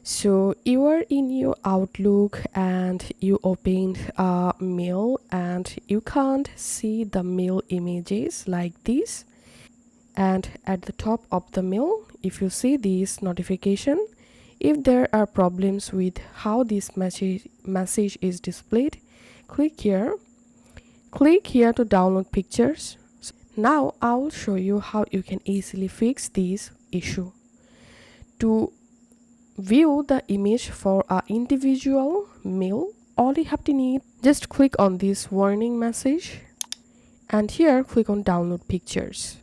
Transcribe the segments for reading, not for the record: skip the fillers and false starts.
So you are in your Outlook and you opened a mail and you can't see the mail images like this. And at the top of the mail, if you see this notification, if there are problems with how this message is displayed, click here. Click here to download pictures. Now I will show you how you can easily fix this issue. To view the image for an individual mail, all you have to need, just click on this warning message and here click on download pictures.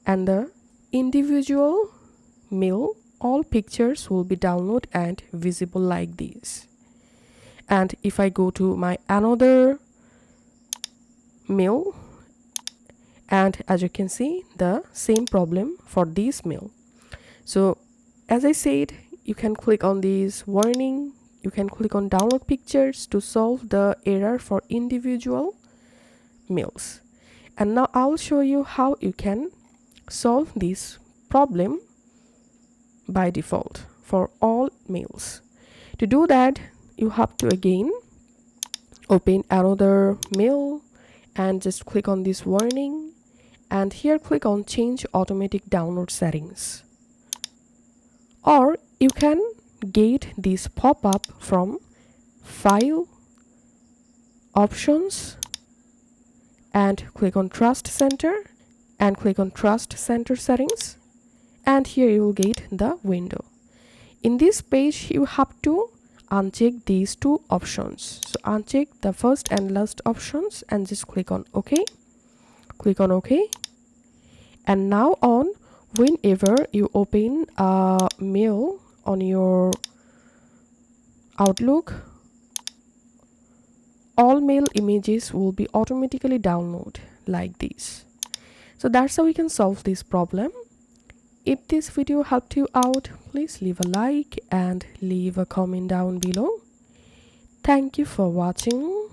And the individual mail, all pictures will be downloaded and visible like this. And if I go to my another mail, and as you can see the same problem for this mail. So as I said, you can click on this warning, you can click on download pictures to solve the error for individual mails. And now I'll show you how you can solve this problem by default for all mails. To do that, you have to again open another mail and just click on this warning and here click on change automatic download settings. Or you can get this pop-up from file options and click on trust center and click on trust center settings, and here you will get the window. In this page you have to uncheck these two options. So uncheck the first and last options and just click on OK. Click on OK. And now on, whenever you open a mail on your Outlook, all mail images will be automatically downloaded like this. So that's how we can solve this problem. If this video helped you out, please leave a like and leave a comment down below. Thank you for watching.